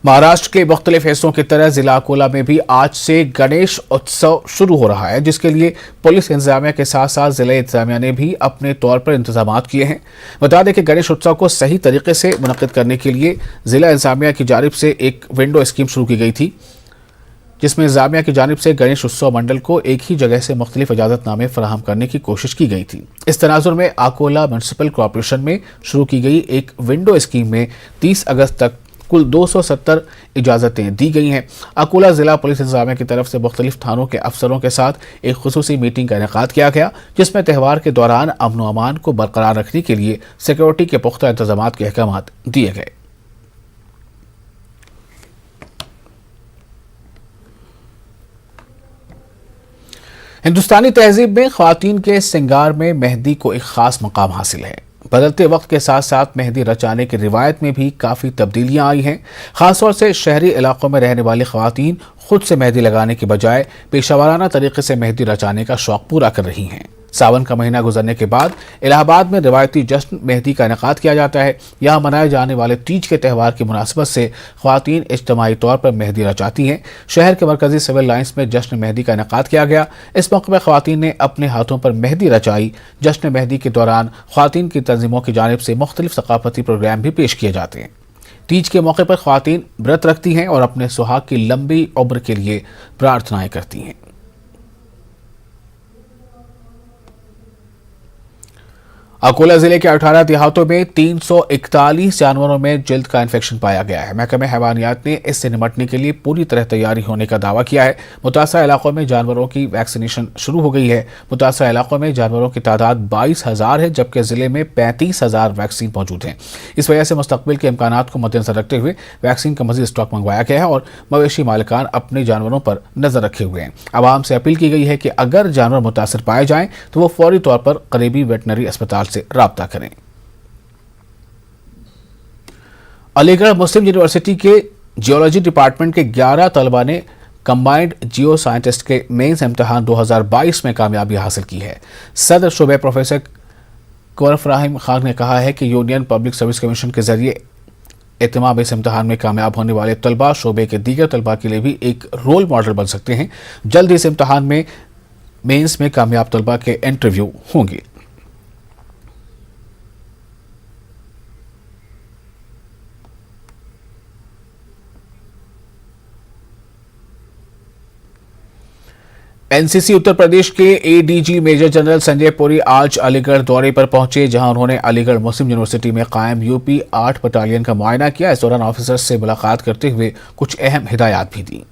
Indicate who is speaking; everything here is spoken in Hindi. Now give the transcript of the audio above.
Speaker 1: महाराष्ट्र के मुख्तलिफ हिस्सों की तरह जिला अकोला में भी आज से गणेश उत्सव शुरू हो रहा है, जिसके लिए पुलिस इंतजामिया के साथ साथ जिला इंतजामिया ने भी अपने तौर पर इंतजाम किए हैं। बता दें कि गणेश उत्सव को सही तरीके से मुनक्किद करने के लिए जिला इंतजामिया की जानिब से एक विंडो स्कीम शुरू की गई थी, जिसमें इंतजामिया की जानिब से गणेश उत्सव मंडल को एक ही जगह से मुख्तलिफ इजाजतनामे फराहम करने की कोशिश की गई थी। इस तनाजुर में अकोला म्यूनसिपल कॉरपोरेशन में शुरू की गई एक विंडो स्कीम में 30 अगस्त तक कुल 270 इजाज़तें दी गई हैं। अकोला जिला पुलिस इंतजामिया की तरफ से मुख्तलिफ थानों के अफसरों के साथ एक खुसूसी मीटिंग का इनेकाद किया गया, जिसमें त्यौहार के दौरान अमन व अमान को बरकरार रखने के लिए सिक्योरिटी के पुख्ता इंतजाम के अहकाम दिए गए। हिंदुस्तानी तहजीब में ख्वातीन के सिंगार में मेहंदी को एक खास मकाम हासिल है। बदलते वक्त के साथ साथ मेहंदी रचाने की रिवायत में भी काफ़ी तब्दीलियां आई हैं। खासतौर से शहरी इलाकों में रहने वाली ख्वातीन खुद से मेहंदी लगाने के बजाय पेशावराना तरीके से मेहंदी रचाने का शौक पूरा कर रही हैं। सावन का महीना गुजरने के बाद इलाहाबाद में रिवायती जश्न मेहंदी का इनेकाद किया जाता है। यहाँ मनाए जाने वाले तीज के त्यौहार की मुनासिबत से ख्वातीन इज्तिमाई तौर पर मेहंदी रचाती हैं। शहर के मरकजी सिविल लाइन्स में जश्न मेहंदी का इनेकाद किया गया। इस मौके पर ख्वातीन ने अपने हाथों पर मेहंदी रचाई। जश्न मेहंदी के दौरान ख्वातीन की तंजीमों की जानिब से मुख्तलिफ सकाफती प्रोग्राम भी पेश किए जाते हैं। तीज के मौके पर ख्वातीन व्रत रखती हैं और अपने सुहाग की लंबी उम्र के लिए प्रार्थनाएं करती हैं। अकोला जिले के 18 देहातों में 341 जानवरों में जल्द का इन्फेक्शन पाया गया है। महकमे हैवानियात ने इससे निपटने के लिए पूरी तरह तैयारी होने का दावा किया है। मुतासरा इलाकों में जानवरों की वैक्सीनेशन शुरू हो गई है। मुतासरा इलाकों में जानवरों की तादाद 22,000 है, जबकि जिले में 35,000 वैक्सीन मौजूद हैं। इस वजह से मुस्तकबिल के इम्कानात को मद्देनजर रखते हुए वैक्सीन का मजीद स्टॉक मंगवाया गया है और मवेशी मालिकान अपने जानवरों पर नजर रखे हुए हैं। आवाम से अपील की गई है कि अगर जानवर मुतासर पाए जाएं तो वो फौरी तौर पर करीबी वेटनरी अस्पताल से राब्ता करें। अलीगढ़ मुस्लिम यूनिवर्सिटी के जियोलॉजी डिपार्टमेंट के 11 तलबा ने कंबाइंड जियो साइंटिस्ट के मेंस इम्तिहान 2022 में कामयाबी हासिल की है। सदर शुबे प्रोफेसर कुंवर फराहिम खान ने कहा है कि यूनियन पब्लिक सर्विस कमीशन के जरिए एहतमाम इस इम्तिहान में कामयाब होने वाले तलबा शोबे के दीगर तलबा के लिए भी एक रोल मॉडल बन सकते हैं। जल्द इस इम्तिहान में मेंस में कामयाब तलबा के इंटरव्यू होंगे। एनसीसी उत्तर प्रदेश के ADG major general Sanjay Puri आज अलीगढ़ दौरे पर पहुंचे, जहां उन्होंने अलीगढ़ मुस्लिम यूनिवर्सिटी में कायम यूपी 8 बटालियन का मुआयना किया। इस दौरान ऑफिसर्स से मुलाकात करते हुए कुछ अहम हिदायत भी दी।